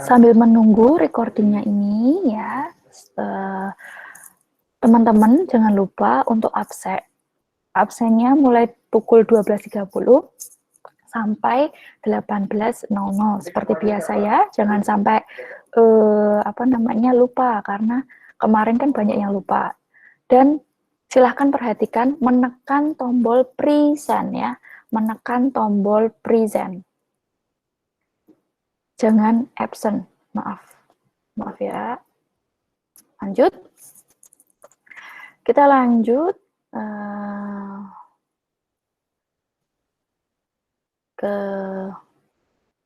Sambil menunggu recordingnya ini ya, teman-teman jangan lupa untuk absen. Absennya mulai pukul 12.30 sampai 18.00 seperti biasa ya. Jangan sampai lupa, karena kemarin kan banyak yang lupa. Dan silahkan perhatikan menekan tombol present ya, menekan tombol present. Jangan absent, maaf ya. Lanjut. Kita lanjut ke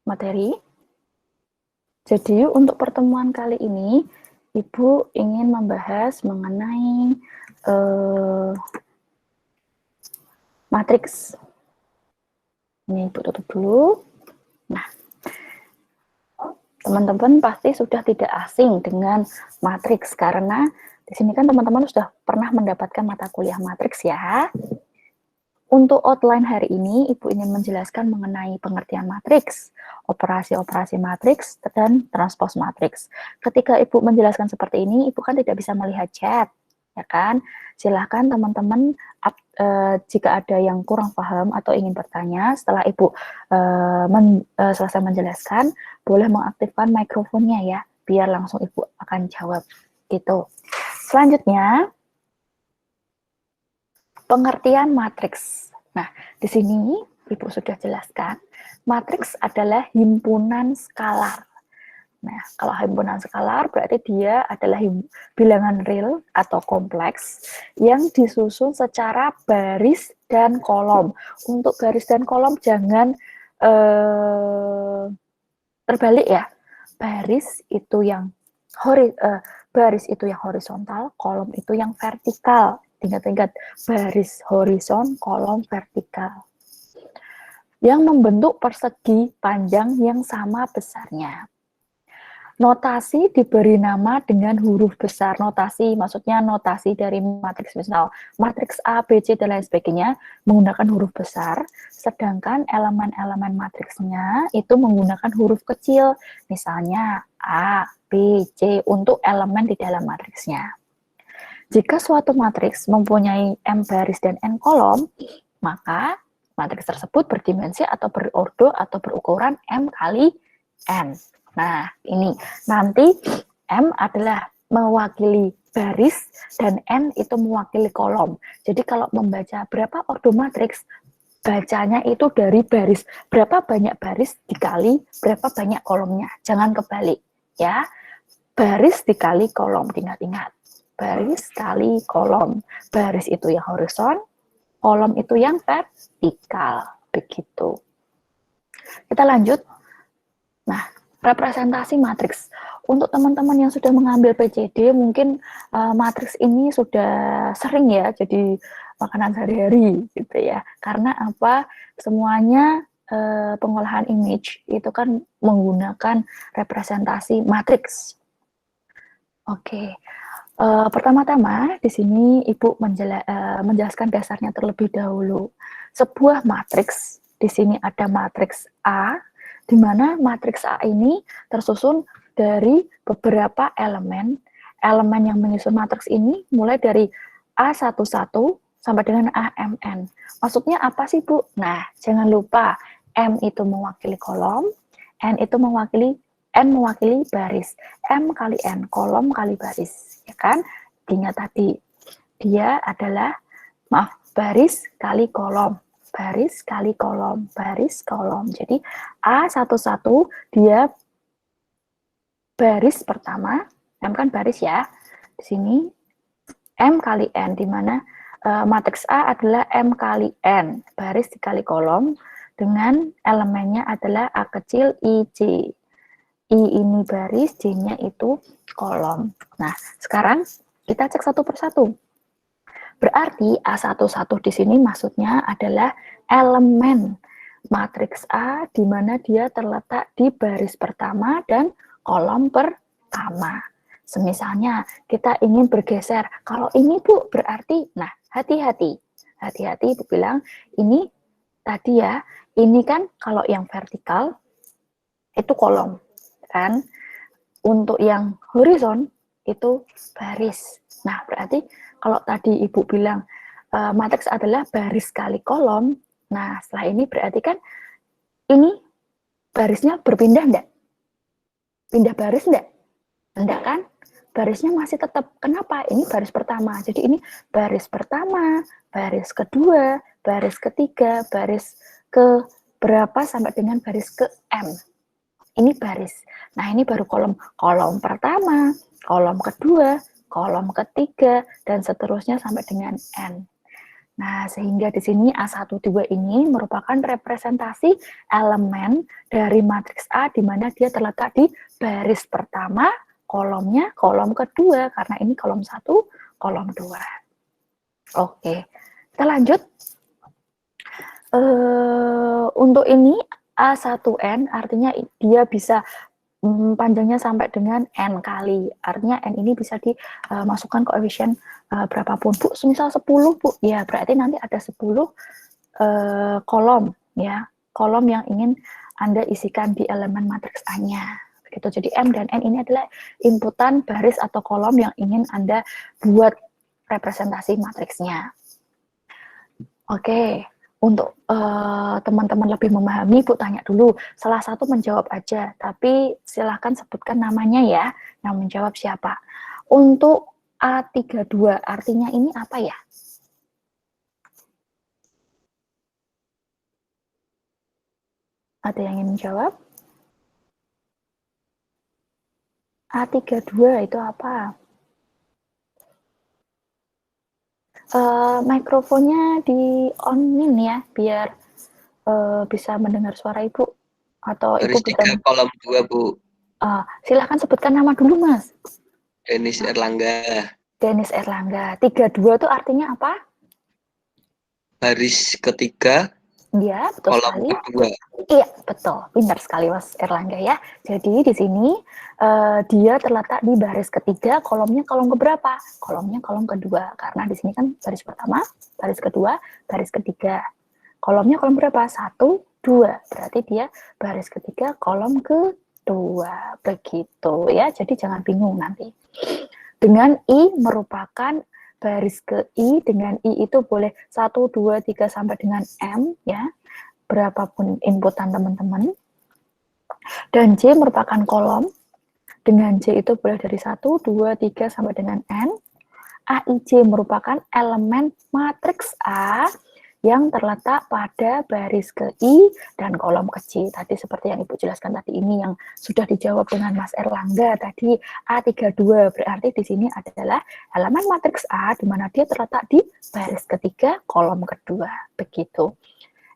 materi. Jadi untuk pertemuan kali ini, Ibu ingin membahas mengenai matriks. Ini Ibu tutup dulu. Nah, teman-teman pasti sudah tidak asing dengan matriks, karena di sini kan teman-teman sudah pernah mendapatkan mata kuliah matriks ya. Untuk outline hari ini, Ibu ingin menjelaskan mengenai pengertian matriks, operasi-operasi matriks, dan transpose matriks. Ketika Ibu menjelaskan seperti ini, Ibu kan tidak bisa melihat chat, ya kan? Silahkan teman-teman, jika ada yang kurang paham atau ingin bertanya, setelah Ibu selesai menjelaskan, boleh mengaktifkan mikrofonnya ya, biar langsung Ibu akan jawab, gitu. Selanjutnya, pengertian matriks. Nah, di sini Ibu sudah jelaskan, matriks adalah himpunan skalar. Nah, kalau himpunan skalar berarti dia adalah bilangan real atau kompleks yang disusun secara baris dan kolom. Untuk baris dan kolom jangan terbalik ya. Baris itu yang horizontal, kolom itu yang vertikal. Ingat-ingat, baris horizon, kolom vertikal. Yang membentuk persegi panjang yang sama besarnya. Notasi diberi nama dengan huruf besar. Notasi, maksudnya notasi dari matriks, misal matriks A, B, C, dan lain sebagainya menggunakan huruf besar, sedangkan elemen-elemen matriksnya itu menggunakan huruf kecil, misalnya A, B, C untuk elemen di dalam matriksnya. Jika suatu matriks mempunyai M baris dan N kolom, maka matriks tersebut berdimensi atau berordo atau berukuran M kali N. Nah, ini nanti M adalah mewakili baris dan N itu mewakili kolom. Jadi kalau membaca berapa ordo matriks, bacanya itu dari baris. Berapa banyak baris dikali berapa banyak kolomnya. Jangan kebalik ya. Baris dikali kolom, ingat-ingat. Baris kali kolom. Baris itu yang horizon, kolom itu yang vertikal. Begitu. Kita lanjut. Nah, representasi matriks. Untuk teman-teman yang sudah mengambil PCD, mungkin matriks ini sudah sering ya jadi makanan sehari-hari gitu ya. Karena apa? Semuanya pengolahan image itu kan menggunakan representasi matriks. Oke. Pertama-tama di sini Ibu menjelaskan dasarnya terlebih dahulu. Sebuah matriks, di sini ada matriks A, di mana matriks A ini tersusun dari beberapa elemen. Elemen yang menyusun matriks ini mulai dari A11 sampai dengan AMN. Maksudnya apa sih, Bu? Nah, jangan lupa M itu mewakili kolom, N mewakili baris. M kali N, kolom kali baris. Ya kan? Ingat tadi, dia adalah, baris kali kolom. Baris kali kolom, baris kolom. Jadi A11 dia baris pertama, M kan baris ya. Di sini M kali N, di mana matriks A adalah M kali N, baris dikali kolom, dengan elemennya adalah A kecil IJ. I ini baris, J-nya itu kolom. Nah, sekarang kita cek satu persatu. Berarti A11 di sini maksudnya adalah elemen matriks A di mana dia terletak di baris pertama dan kolom pertama. Semisalnya kita ingin bergeser, kalau ini Bu berarti, nah hati-hati Ibu bilang ini tadi ya, ini kan kalau yang vertikal, itu kolom, kan? Untuk yang horizon itu baris. Nah, berarti kalau tadi Ibu bilang matriks adalah baris kali kolom, nah setelah ini berarti kan ini barisnya berpindah enggak? Pindah baris enggak? Enggak kan? Barisnya masih tetap. Kenapa? Ini baris pertama. Jadi ini baris pertama, baris kedua, baris ketiga, baris ke berapa sampai dengan baris ke M. Ini baris. Nah, ini baru kolom. Kolom pertama, kolom kedua, kolom ketiga, dan seterusnya sampai dengan N. Nah, sehingga di sini A12 ini merupakan representasi elemen dari matriks A di mana dia terletak di baris pertama, kolomnya kolom kedua, karena ini kolom 1, kolom 2. Oke, kita lanjut. Untuk ini A1N artinya dia bisa panjangnya sampai dengan N kali. Artinya N ini bisa dimasukkan koefisien berapapun. Bu, misal 10, Bu. Ya, berarti nanti ada 10 kolom, ya. Kolom yang ingin Anda isikan di elemen matriks A-nya. Begitu. Jadi M dan N ini adalah inputan baris atau kolom yang ingin Anda buat representasi matriksnya. Oke. Untuk teman-teman lebih memahami, Bu tanya dulu. Salah satu menjawab aja, tapi silahkan sebutkan namanya ya, yang menjawab siapa. Untuk A32, artinya ini apa ya? Ada yang ingin menjawab? A32 itu apa? Mikrofonnya di on-in ya, biar bisa mendengar suara Ibu. Atau Ibu Baris 3 kolom 2, Bu. Silahkan sebutkan nama dulu, Mas. Denis Erlangga. Denis Erlangga. 32 itu artinya apa? Baris ketiga, Iya, betul kolom sekali. kedua. Iya, betul. Pintar sekali Mas Erlangga ya. Jadi di sini dia terletak di baris ketiga, kolomnya kolom keberapa? Kolomnya kolom kedua. Karena di sini kan baris pertama, baris kedua, baris ketiga. Kolomnya kolom berapa? 1, 2. Berarti dia baris ketiga, kolom kedua. Begitu ya. Jadi jangan bingung nanti. Dengan I merupakan baris ke I, dengan I itu boleh 1, 2, 3 sampai dengan M ya. Berapapun inputan teman-teman. Dan J merupakan kolom. Dengan J itu boleh dari 1, 2, 3 sampai dengan N. AIJ merupakan elemen matriks A yang terletak pada baris ke I dan kolom ke J. Tadi seperti yang Ibu jelaskan tadi ini yang sudah dijawab dengan Mas Erlangga tadi A32 berarti di sini adalah elemen matriks A di mana dia terletak di baris ketiga kolom kedua. Begitu.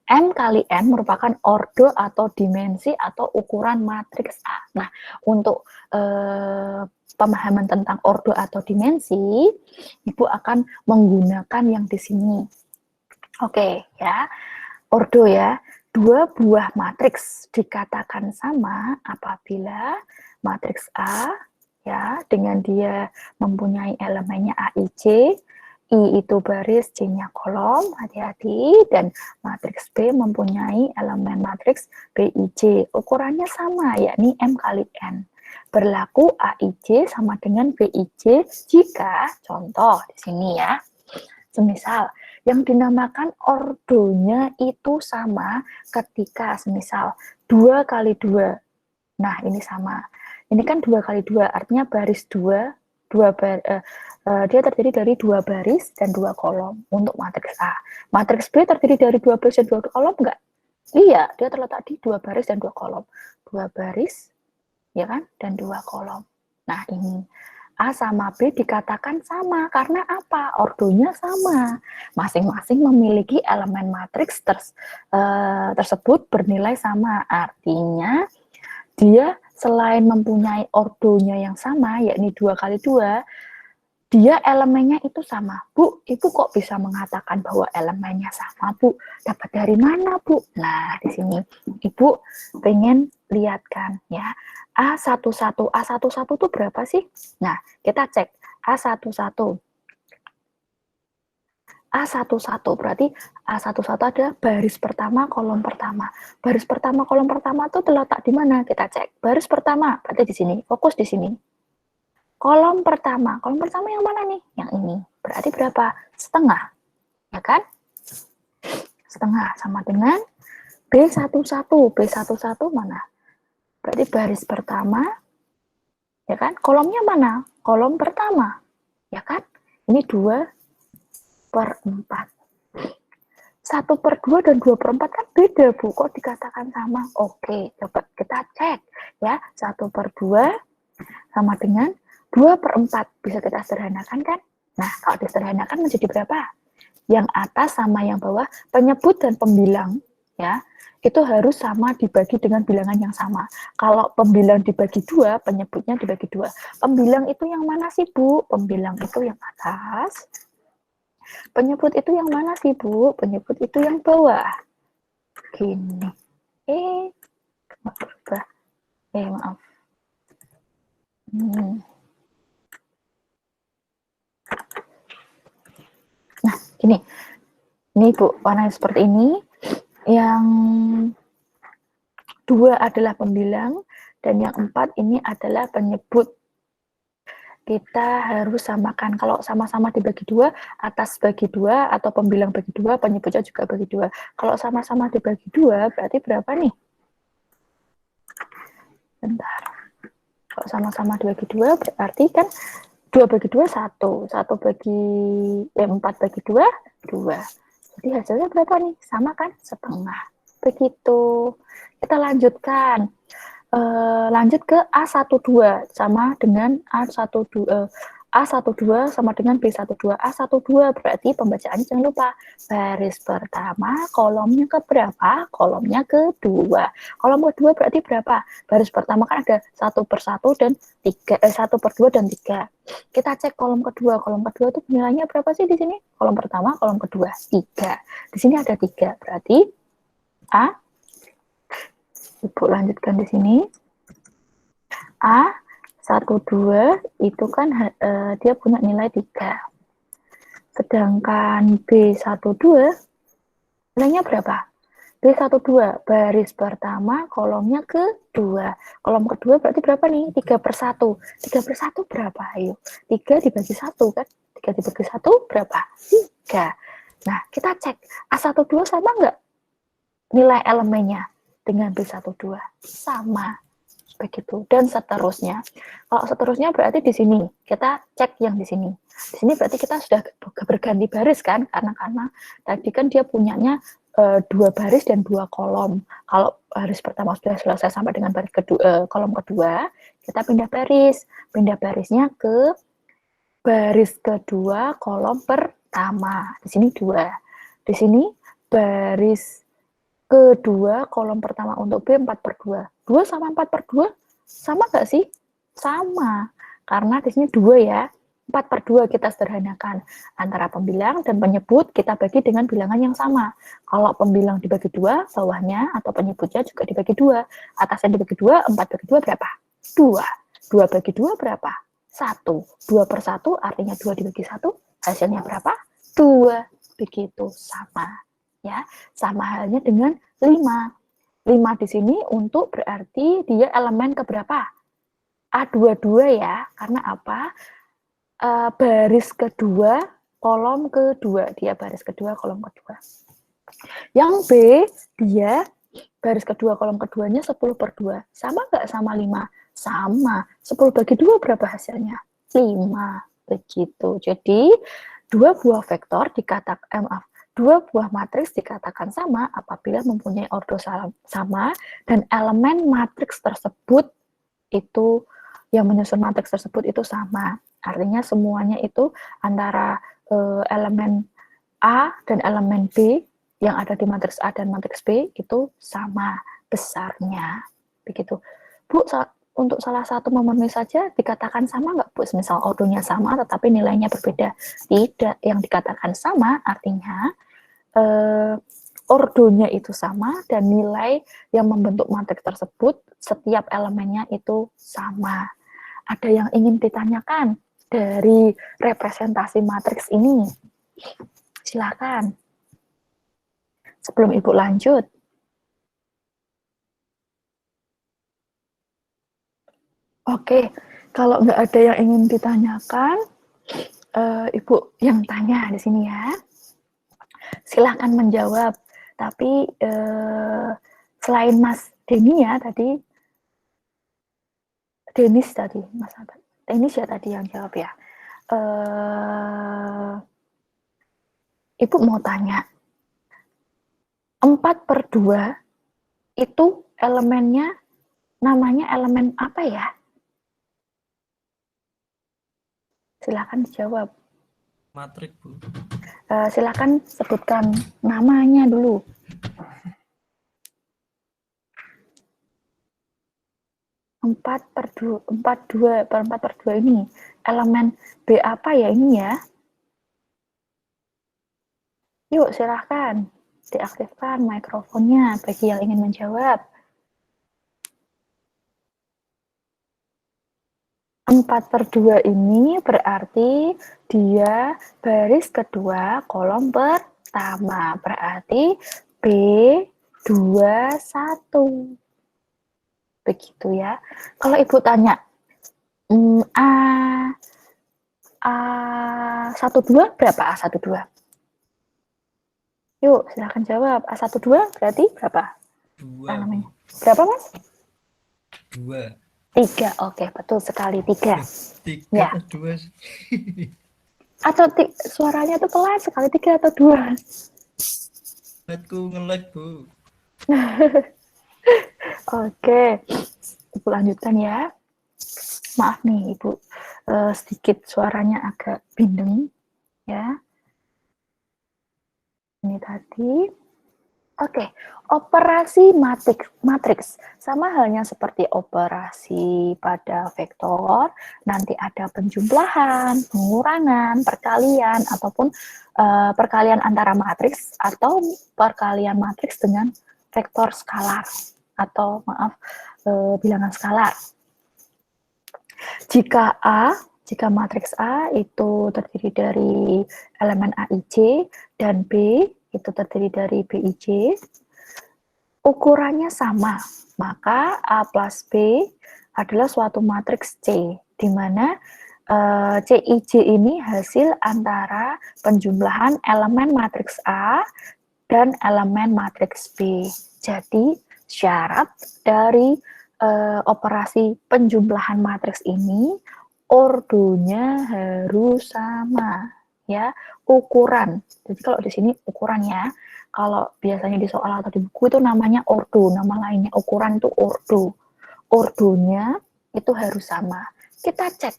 M kali N merupakan ordo atau dimensi atau ukuran matriks A. Nah, untuk pemahaman tentang ordo atau dimensi, Ibu akan menggunakan yang di sini. Oke, ya. Ordo ya. Dua buah matriks dikatakan sama apabila matriks A ya dengan dia mempunyai elemennya AIJ, I itu baris, J-nya kolom, hati-hati, dan matriks B mempunyai elemen matriks BIJ. Ukurannya sama, yakni M kali N. Berlaku AIJ sama dengan BIJ jika, contoh di sini ya, semisal yang dinamakan ordonya itu sama ketika semisal 2 kali 2. Nah, ini sama. Ini kan 2 kali 2, artinya baris 2, dia terdiri dari 2 baris dan 2 kolom untuk matriks A. Matriks B terdiri dari 2 baris dan 2 kolom enggak? Iya, dia terletak di 2 baris dan 2 kolom. 2 baris, ya kan? Dan 2 kolom. Nah, ini A sama B dikatakan sama. Karena apa? Ordonya sama. Masing-masing memiliki elemen matriks tersebut bernilai sama. Artinya, dia selain mempunyai ordonya yang sama, yakni 2 kali 2, dia elemennya itu sama. Bu, Ibu kok bisa mengatakan bahwa elemennya sama, Bu? Dapat dari mana, Bu? Nah, di sini Ibu pengen lihatkan ya. A11 itu berapa sih? Nah, kita cek A11. A11, berarti A11 adalah baris pertama, kolom pertama. Baris pertama, kolom pertama itu terletak di mana? Kita cek. Baris pertama, berarti di sini. Fokus di sini. Kolom pertama yang mana nih? Yang ini. Berarti berapa? Setengah. Ya kan? Setengah sama dengan B11. B11 mana? Berarti baris pertama, ya kan? Kolomnya mana? Kolom pertama. Ya kan? Ini 2/4. 1/2 dan 2/4 kan beda, Bu. Kok dikatakan sama? Oke, coba kita cek. Ya, 1/2 sama dengan 2/4. Bisa kita sederhanakan kan? Nah, kalau disederhanakan menjadi berapa? Yang atas sama yang bawah, penyebut dan pembilang, ya, itu harus sama dibagi dengan bilangan yang sama. Kalau pembilang dibagi 2, penyebutnya dibagi 2. Pembilang itu yang mana sih, Bu? Pembilang itu yang atas. Penyebut itu yang mana sih, Bu? Penyebut itu yang bawah. Gini. Berubah. Maaf. Nah, gini. Ini, Bu, warnanya seperti ini. Yang 2 adalah pembilang, dan yang 4 ini adalah penyebut. Kita harus samakan. Kalau sama-sama dibagi 2, atas bagi 2, atau pembilang bagi 2, penyebutnya juga bagi 2. Kalau sama-sama dibagi 2, berarti berapa nih? Bentar. Kalau sama-sama dibagi 2, berarti kan 2 bagi 2, 1. 4 bagi 2, 2. Jadi hasilnya berapa nih? Sama kan? Setengah. Begitu. Kita lanjutkan. Lanjut ke A12 sama dengan A12 sama dengan B12. A12 berarti pembacaannya jangan lupa baris pertama, kolomnya ke berapa? Kolomnya kedua. Kolom kedua berarti berapa? Baris pertama kan ada 1/1 dan 3, 1/2 dan 3. Kita cek kolom kedua. Kolom kedua itu nilainya berapa sih di sini? Kolom pertama, kolom kedua 3. Di sini ada 3. Berarti A. Ibu lanjutkan di sini. A12 itu kan dia punya nilai 3. Sedangkan B12 nilainya berapa? B12 baris pertama, kolomnya kedua. Kolom kedua berarti berapa nih? 3/1. 3/1 berapa? Ayo. 3 dibagi 1 kan? 3 dibagi 1 berapa? 3. Nah, kita cek. A12 sama nggak nilai elemennya dengan B12? Sama. Begitu, dan seterusnya. Kalau seterusnya berarti di sini. Kita cek yang di sini. Di sini berarti kita sudah berganti baris kan? Karena tadi kan dia punyanya 2 baris dan 2 kolom. Kalau baris pertama sudah selesai sampai dengan baris kedua, kolom kedua, kita pindah baris. Pindah barisnya ke baris kedua, kolom pertama. Di sini 2. Di sini baris kedua, kolom pertama untuk B 4/2. 2 sama 4/2 sama nggak sih? Sama. Karena di sini 2 ya. 4/2 kita sederhanakan. Antara pembilang dan penyebut kita bagi dengan bilangan yang sama. Kalau pembilang dibagi 2, bawahnya atau penyebutnya juga dibagi 2. Atasnya dibagi 2, 4 bagi 2 berapa? 2. 2 bagi 2 berapa? 1. 2/1 artinya 2 dibagi 1, hasilnya berapa? 2. Begitu, sama. Ya, sama halnya dengan 5. 5 di sini untuk berarti dia elemen keberapa? A22 ya. Karena apa? Baris kedua, kolom kedua. Dia baris kedua, kolom kedua. Yang B, dia baris kedua, kolom keduanya 10/2. Sama nggak sama 5? Sama. 10 bagi 2 berapa hasilnya? 5. Begitu. Jadi, 2 buah vektor dikatakan, dua buah matriks dikatakan sama apabila mempunyai ordo sama dan elemen matriks tersebut itu yang menyusun matriks tersebut itu sama. Artinya semuanya itu antara elemen A dan elemen B yang ada di matriks A dan matriks B itu sama besarnya. Begitu. Bu, untuk salah satu memenuhi saja dikatakan sama nggak, Bu? Misal ordonya sama tetapi nilainya berbeda. Tidak. Yang dikatakan sama artinya ordonya itu sama dan nilai yang membentuk matriks tersebut setiap elemennya itu sama. Ada yang ingin ditanyakan dari representasi matriks ini? Silakan. Sebelum Ibu lanjut. Oke, kalau nggak ada yang ingin ditanyakan, Ibu yang tanya di sini ya. Silahkan menjawab. Tapi selain Mas Denny ya tadi, Denis tadi, Mas Denis ya tadi yang jawab ya. Ibu mau tanya, 4/2 itu elemennya namanya elemen apa ya? Silakan dijawab. Matrik, Bu. Silakan sebutkan namanya dulu. 4/2 ini elemen B apa ya ini ya? Yuk silahkan diaktifkan mikrofonnya bagi yang ingin menjawab. 4/2 ini berarti dia baris kedua kolom pertama. Berarti B21. Begitu ya. Kalau Ibu tanya, A12 berapa A12? Yuk, silahkan jawab. A12 berarti berapa? 2. Berapa, Mas? 2. 3. Oke, betul sekali. 3. 3 Ya. atau 2? Atau suaranya tuh pelan sekali, 3 atau 2? Aku nge-lag, Bu. Oke, Ibu lanjutkan ya. Maaf nih, Ibu. Sedikit suaranya agak bindeng. Ya. Ini tadi. Oke, operasi matriks sama halnya seperti operasi pada vektor, nanti ada penjumlahan, pengurangan, perkalian, ataupun perkalian antara matriks atau perkalian matriks dengan vektor skalar atau maaf bilangan skalar. Jika matriks A itu terdiri dari elemen AIJ dan B itu terdiri dari BIJ, ukurannya sama, maka A plus B adalah suatu matriks C, di mana CIJ ini hasil antara penjumlahan elemen matriks A dan elemen matriks B. Jadi, syarat dari operasi penjumlahan matriks ini, ordonya harus sama, ya, ukuran. Jadi kalau di sini ukuran ya, kalau biasanya di soal atau di buku itu namanya ordo, nama lainnya ukuran itu ordo. Ordonya itu harus sama. Kita cek,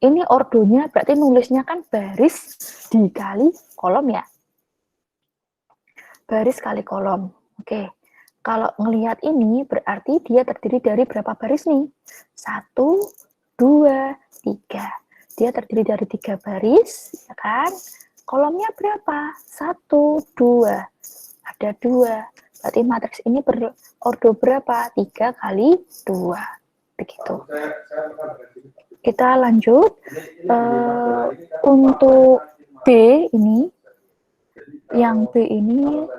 ini ordonya berarti nulisnya kan baris dikali kolom ya. Baris kali kolom. Oke. Kalau ngelihat ini berarti dia terdiri dari berapa baris nih? 1, 2, 3. Dia terdiri dari 3 baris, ya kan? Kolomnya berapa? 1, 2. Ada 2. Berarti matriks ini berordo berapa? 3 kali 2. Begitu. Kita lanjut. Untuk B ini, yang B ini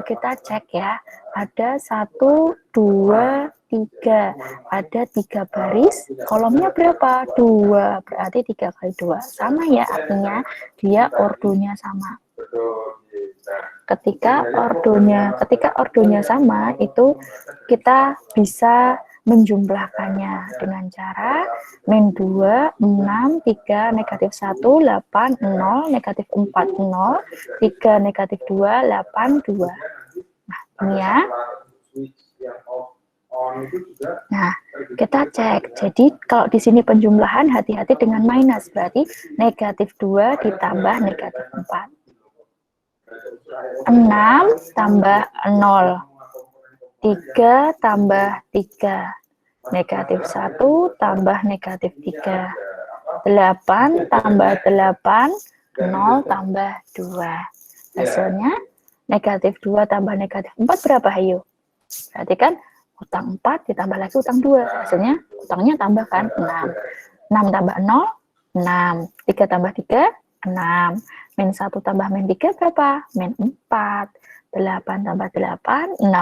kita cek ya, ada 1, 2, 3, ada 3 baris, kolomnya berapa? 2, berarti 3 kali 2, sama ya, artinya dia ordonya sama. Ketika ordonya sama, itu kita bisa menjumlahkannya dengan cara min 2, 6, 3, negatif 1, 8, 0, negatif 4, 0, 3, negatif 2, 8, 2. Nah, ini ya. Nah, kita cek. Jadi, kalau di sini penjumlahan, hati-hati dengan minus. Berarti negatif 2 ditambah negatif 4. 6 tambah 0. 3 tambah 3, negatif 1 tambah negatif 3, 8 tambah 8, 0 tambah 2. Hasilnya negatif 2 tambah negatif 4 berapa, ayo? Berarti kan utang 4 ditambah lagi utang 2. Hasilnya utangnya tambah kan 6. 6 tambah 0, 6. 3 tambah 3, 6. Min 1 tambah min 3 berapa? Min 4. 8 tambah 8, 16.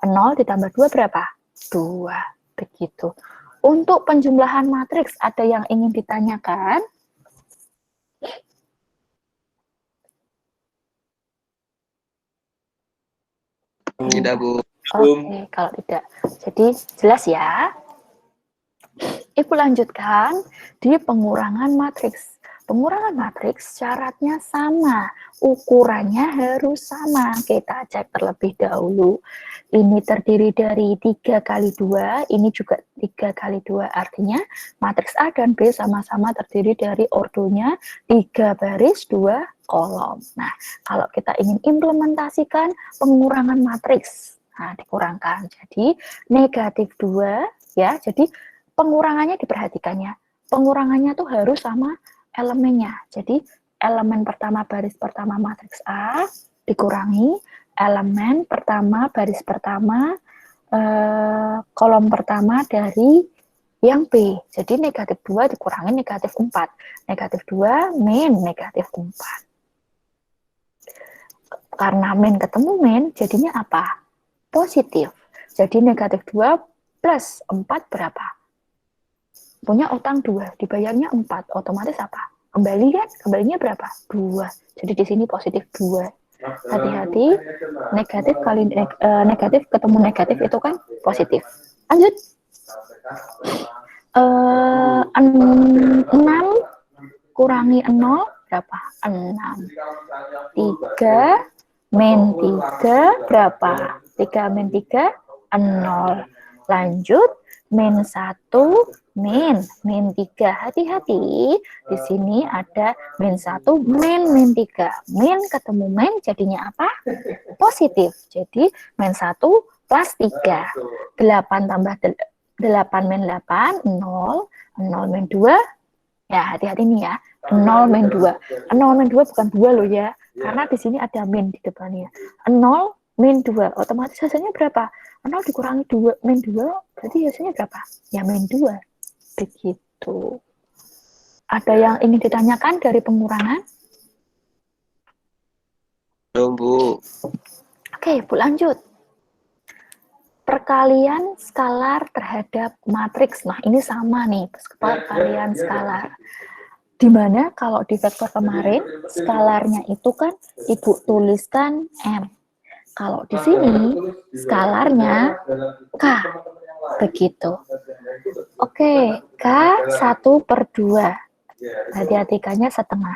0 ditambah 2 berapa? 2. Begitu. Untuk penjumlahan matriks, ada yang ingin ditanyakan? Tidak, Bu. Oke, kalau tidak. Jadi, jelas ya. Ibu lanjutkan di pengurangan matriks. Pengurangan matriks syaratnya sama, ukurannya harus sama. Kita cek terlebih dahulu. Ini terdiri dari 3 kali 2, ini juga 3 kali 2. Artinya matriks A dan B sama-sama terdiri dari ordonya 3 baris 2 kolom. Nah, kalau kita ingin implementasikan pengurangan matriks, nah dikurangkan. Jadi negatif 2, ya, jadi pengurangannya diperhatikannya. Pengurangannya tuh harus sama elemennya. Jadi elemen pertama baris pertama matriks A dikurangi elemen pertama baris pertama kolom pertama dari yang B. Jadi negatif 2 dikurangi negatif 4. Negatif 2 min negatif 4. Karena min ketemu min, jadinya apa? Positif. Jadi negatif 2 plus 4 berapa? Punya utang 2, dibayarnya 4, otomatis apa? Kembali kan? Kembalinya berapa? 2. Jadi di sini positif 2. Hati-hati, negatif kali negatif ketemu negatif itu kan positif. Lanjut. 6 kurangi 0 berapa? 6. 3 min 3 berapa? 3 min 3, 0. Lanjut, min 1 min 3. Hati-hati, di sini ada min 1 min 3. Min ketemu min jadinya apa? Positif. Jadi min 1 plus 3. 8 tambah 8 min 8, 0. 0 min 2. Ya, hati-hati nih ya. 0 min 2. 0 min 2 bukan 2 loh ya. Karena di sini ada min di depannya. 0 min 2. Otomatis hasilnya berapa? 0 dikurangi 2 min 2, berarti hasilnya berapa? Ya min 2. Begitu. Ada yang ingin ditanyakan dari pengurangan? Belum, Bu. Oke, Bu lanjut. Perkalian skalar terhadap matriks. Nah, ini sama nih, perkalian skalar. Dimana kalau di vektor kemarin, skalarnya itu kan Ibu tuliskan M. Kalau di sini, skalarnya K. Begitu. Oke, K 1/2. Hati-hati K-nya setengah.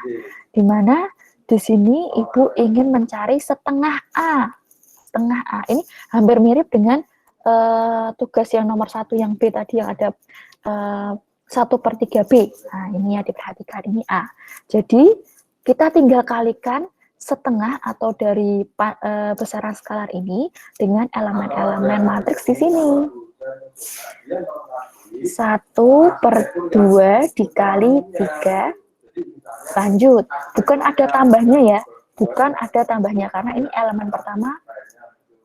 Dimana di sini Ibu ingin mencari setengah A. Setengah A. Ini hampir mirip dengan tugas yang nomor 1 yang B tadi yang ada 1/3 B. Nah, ini ya diperhatikan, ini A. Jadi, kita tinggal kalikan setengah atau dari besaran skalar ini dengan elemen-elemen matriks di sini. 1/2 dikali 3. Lanjut. Bukan ada tambahnya ya. Bukan ada tambahnya, karena ini elemen pertama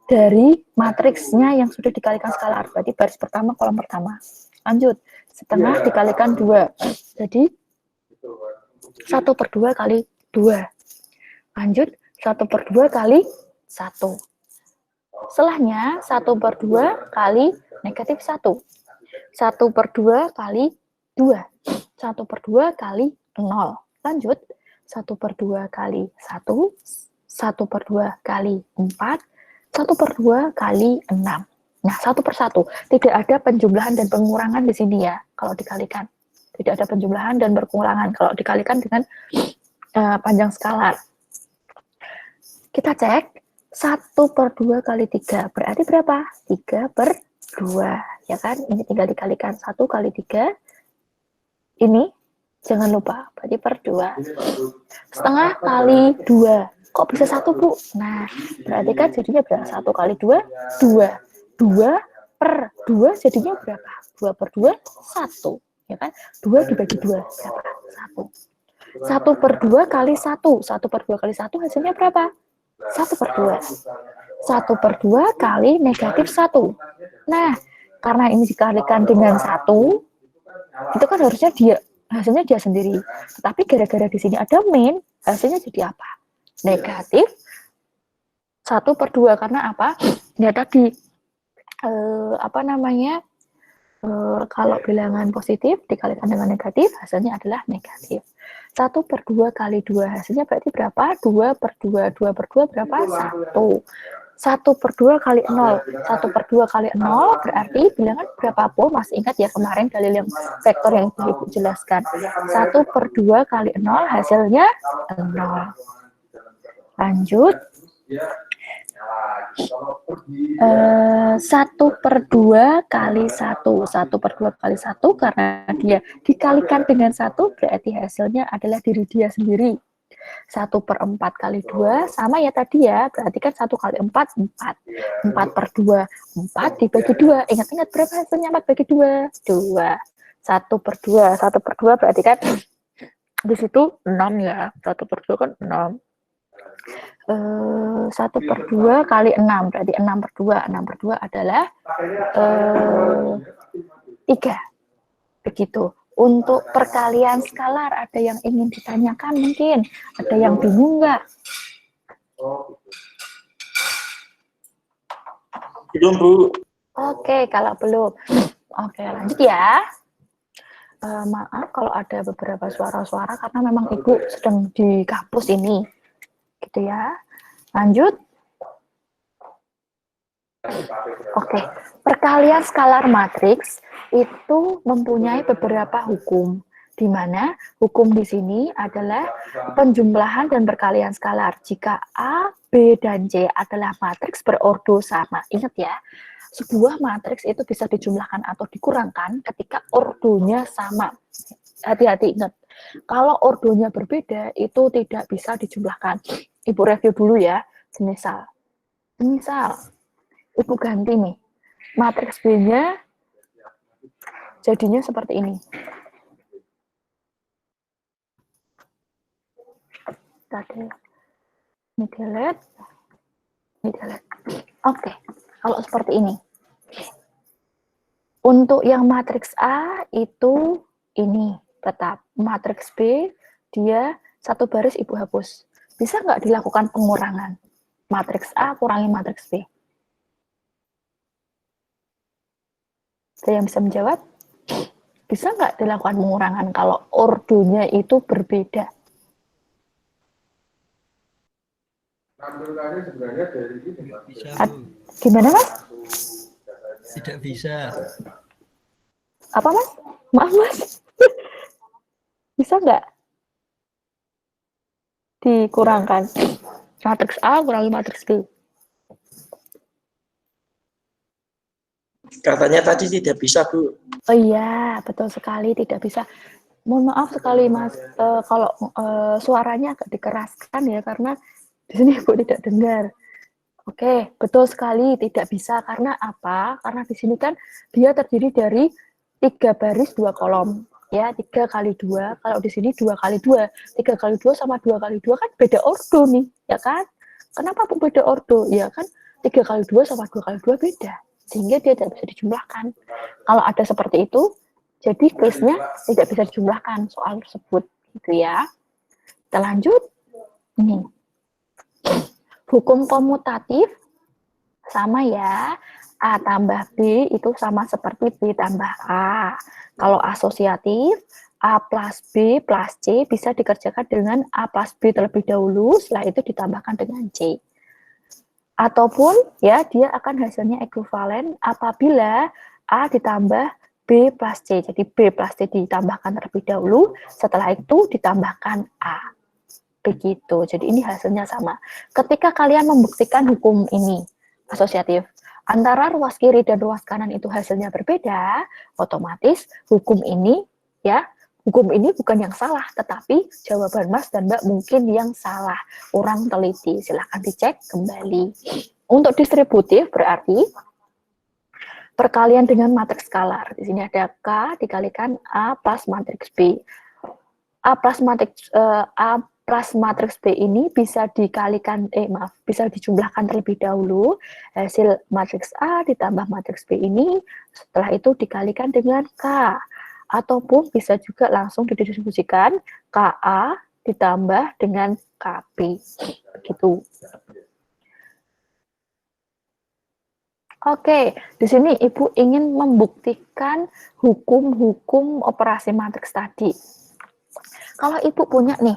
dari matriksnya yang sudah dikalikan skalar. Berarti baris pertama, kolom pertama. Lanjut. Setengah dikalikan 2. Jadi 1/2 kali 2. Lanjut, 1/2 kali 1. Setelahnya 1/2 kali negatif 1. 1/2 kali 2. 1/2 kali 0. Lanjut, 1/2 kali 1. 1/2 kali 4. 1/2 kali 6. Nah, 1/1. Tidak ada penjumlahan dan pengurangan di sini ya, kalau dikalikan. Tidak ada penjumlahan dan pengurangan kalau dikalikan dengan panjang skalar. Kita cek, 1/2 kali 3. Berarti berapa? 3/2. Ya kan? Ini tinggal dikalikan. 1 kali 3. Ini, jangan lupa, berarti per 2. Setengah kali 2. Kok bisa 1, Bu? Nah, berarti kan jadinya berapa? 1 kali 2, 2. 2/2 jadinya berapa? 2/2, 1. Ya kan? 2 dibagi 2, berapa? 1. 1/2 kali 1. 1/2 kali 1 hasilnya berapa? 1/2. 1/2 kali negatif 1. Nah, karena ini dikalikan dengan 1, itu kan harusnya hasilnya dia sendiri. Tapi gara-gara di sini ada min, hasilnya jadi apa? Negatif 1/2 karena apa? Ya tadi kalau bilangan positif dikalikan dengan negatif hasilnya adalah negatif. 1/2 kali 2 hasilnya berarti berapa? 2/2. 2/2 berapa? 1. 1/2 kali 0. 1/2 kali 0 berarti bilangan berapapun, masih ingat ya kemarin dalil yang vektor yang Ibu jelaskan. 1/2 kali 0 hasilnya 0. Lanjut. 1/2 kali 1. 1/2 kali 1 karena dia dikalikan dengan 1 berarti hasilnya adalah diri dia sendiri. 1/4 kali 2 sama ya tadi ya, berarti kan 1 kali 4 4. 4/2 4 dibagi 2. Ingat-ingat berapa hasilnya 4 bagi 2? 2. 1/2. 1/2 berarti kan di situ 6 ya. 1/2 kan 6. 1/2 kali 6 berarti 6/2. 6/2 adalah 3. Begitu. Untuk perkalian skalar ada yang ingin ditanyakan mungkin? Ada yang bingung nggak? Belum, Bu. Oke, kalau belum. Oke, lanjut ya. Maaf kalau ada beberapa suara-suara karena memang Ibu sedang di kampus ini. Gitu ya. Lanjut. Oke, perkalian skalar matriks itu mempunyai beberapa hukum, di mana hukum di sini adalah penjumlahan dan perkalian skalar. Jika A, B, dan C adalah matriks berordo sama. Ingat ya, sebuah matriks itu bisa dijumlahkan atau dikurangkan ketika ordonya sama. Hati-hati, ingat. Kalau ordonya berbeda, itu tidak bisa dijumlahkan. Ibu review dulu ya, semisal Ibu ganti nih, matriks B-nya jadinya seperti ini. Tadi ini delete. Oke, kalau seperti ini. Untuk yang matriks A itu ini tetap. Matriks B dia satu baris Ibu hapus. Bisa nggak dilakukan pengurangan? Matriks A kurangi matriks B. Ada yang bisa menjawab? Bisa nggak dilakukan pengurangan kalau ordonya itu berbeda? Bisa, Bu. Bu. Gimana, Mas? Tidak bisa. Apa, Mas? Maaf, Mas. Bisa nggak dikurangkan? Matriks A kurangi matriks B. Katanya tadi tidak bisa, Bu. Oh iya, betul sekali tidak bisa. Mohon maaf sekali Mas, kalau suaranya agak dikeraskan ya karena di sini Ibu tidak dengar. Oke, betul sekali tidak bisa karena apa? Karena di sini kan dia terdiri dari 3 baris 2 kolom. Ya, 3 kali 2. Kalau di sini 2 kali 2. 3 kali 2 sama 2 kali 2 kan beda ordo nih, ya kan? Kenapa Bu beda ordo? Ya kan 3 kali 2 sama 2 kali 2 beda. Sehingga dia tidak bisa dijumlahkan. Kalau ada seperti itu, jadi case-nya tidak bisa dijumlahkan soal tersebut, gitu ya. Kita lanjut. Ini. Hukum komutatif sama ya. A tambah B itu sama seperti B tambah A. Kalau asosiatif, A plus B plus C bisa dikerjakan dengan A plus B terlebih dahulu, setelah itu ditambahkan dengan C. Ataupun ya dia akan hasilnya ekuivalen apabila A ditambah B plus C. Jadi B plus C ditambahkan terlebih dahulu, setelah itu ditambahkan A. Begitu. Jadi ini hasilnya sama. Ketika kalian membuktikan hukum ini asosiatif, antara ruas kiri dan ruas kanan itu hasilnya berbeda, otomatis hukum ini bukan yang salah, tetapi jawaban Mas dan Mbak mungkin yang salah. Kurang teliti, silahkan dicek kembali. Untuk distributif berarti perkalian dengan matriks skalar. Di sini ada K dikalikan A plus matriks B. A plus matriks B ini bisa bisa dijumlahkan terlebih dahulu. Hasil matriks A ditambah matriks B ini, setelah itu dikalikan dengan K. Ataupun bisa juga langsung didistribusikan KA ditambah dengan KB. Begitu. Oke, di sini Ibu ingin membuktikan hukum-hukum operasi matriks tadi. Kalau Ibu punya nih,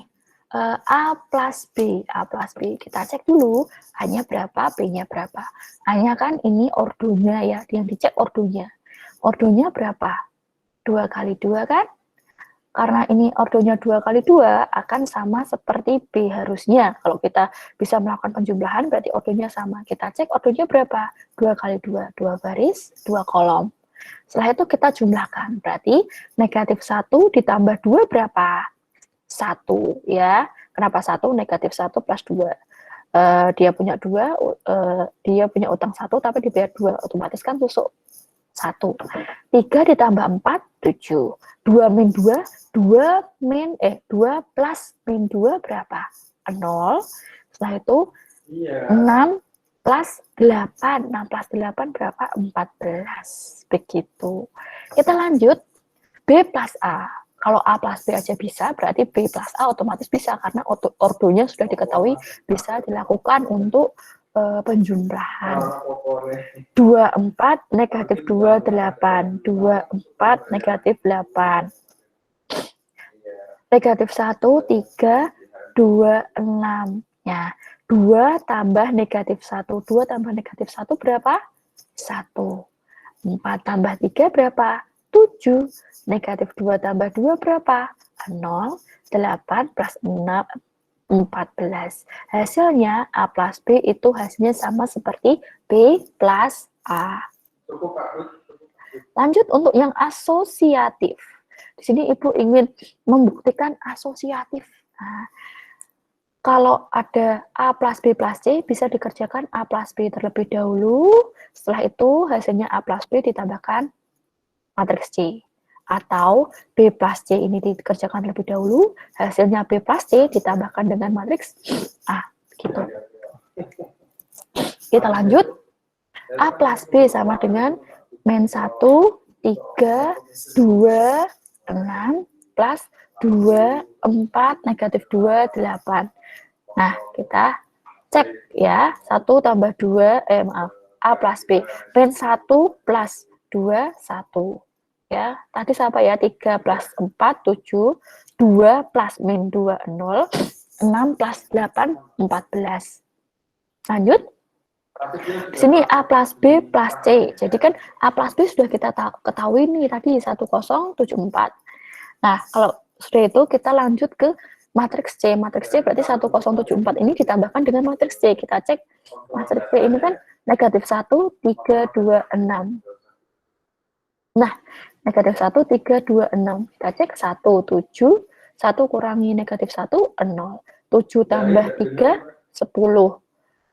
A plus B, kita cek dulu A-nya berapa, B-nya berapa. A-nya kan ini ordonya ya, yang dicek ordonya. Ordonya berapa? 2 kali 2 kan? Karena ini ordonya 2 kali 2 akan sama seperti B harusnya. Kalau kita bisa melakukan penjumlahan berarti ordonya sama. Kita cek ordonya berapa? 2 kali 2, 2 baris, 2 kolom. Setelah itu kita jumlahkan. Berarti negatif 1 ditambah 2 berapa? 1 ya. Kenapa 1? Negatif 1 plus 2. Dia punya 2, dia punya utang 1 tapi dibayar 2. Otomatis kan tusuk 1. 3 ditambah 4, 7. 2 min 2, 2 plus min 2 berapa? 0. Setelah itu 6 plus 8. 6 plus 8 berapa? 14. Begitu. Kita lanjut. B plus A. Kalau A plus B aja bisa, berarti B plus A otomatis bisa karena ordonya sudah diketahui bisa dilakukan untuk penjumlahan. 24 negatif 2, 8. 24 negatif 8. Negatif 1, 3, 2, 6. Ya, 2 tambah negatif 1. 2 tambah negatif 1 berapa? 1. 4 tambah 3 berapa? 7. Negatif 2 tambah 2 berapa? 0. 8 plus 6, 14. Hasilnya A plus B itu hasilnya sama seperti B plus A. Lanjut untuk yang asosiatif. Di sini Ibu ingin membuktikan asosiatif. Nah, kalau ada A plus B plus C, bisa dikerjakan A plus B terlebih dahulu. Setelah itu hasilnya A plus B ditambahkan matriks C. Atau B plus C ini dikerjakan terlebih dahulu, hasilnya B plus C ditambahkan dengan matriks A. Gitu. Kita lanjut. A plus B sama dengan min 1, 3, 2, 6, plus 2, 4, negatif 2, 8. Nah, kita cek ya. 1 tambah 2, A plus B. Min 1 plus 2, 1. Ya, tadi siapa ya? 3 plus 4, 7. 2 plus min 2, 0. 6 plus 8, 14. Lanjut. Di sini A plus B plus C. Jadi kan A plus B sudah kita ketahui nih tadi 1074. Nah, kalau sudah itu kita lanjut ke matriks C. Matriks C berarti 1074 ini ditambahkan dengan matriks C. Kita cek matriks C ini kan negatif 1, 3, 2, 6. Nah, negatif 1, 3, 2, 6. Kita cek 1, 7. 1 kurangi negatif 1, 0. 7 tambah 3, 10.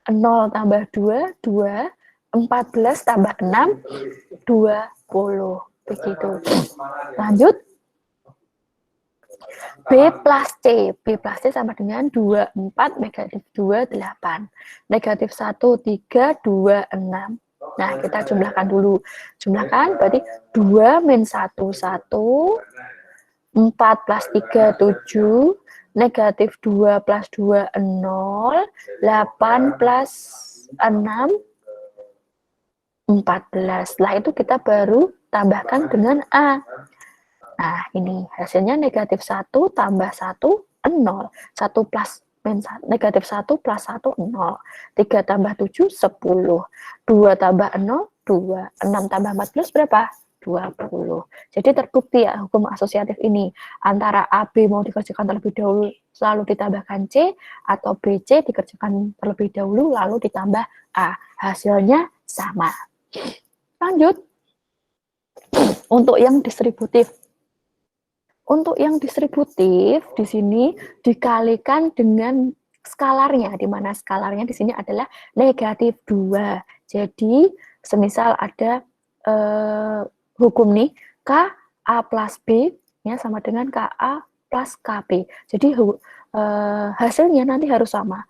0 tambah 2, 2. 14 tambah 6, 20. Begitu. Lanjut. B plus C. B plus C sama dengan 24, negatif 2, 8. Negatif 1, 3, 2, 6. Nah, kita jumlahkan dulu. Jumlahkan berarti 2 min 1, 1. 4 plus 3, 7. Negatif 2 plus 2, 0. 8 plus 6, 14. Setelah itu kita baru tambahkan dengan A. Nah, ini hasilnya negatif 1 tambah 1, 0. 1 plus negatif 1 plus 1, 0. 3 tambah 7, 10. 2 tambah 0, 2. 6 tambah 14 berapa? 20. Jadi terbukti ya hukum asosiatif ini. Antara AB mau dikerjakan terlebih dahulu lalu ditambahkan C, atau BC dikerjakan terlebih dahulu lalu ditambah A. Hasilnya sama. Lanjut. Untuk yang distributif. Untuk yang distributif di sini dikalikan dengan skalarnya, di mana skalarnya di sini adalah negatif 2. Jadi, semisal ada hukum nih, K A plus B ya, sama dengan KA plus KB. Jadi, hasilnya nanti harus sama.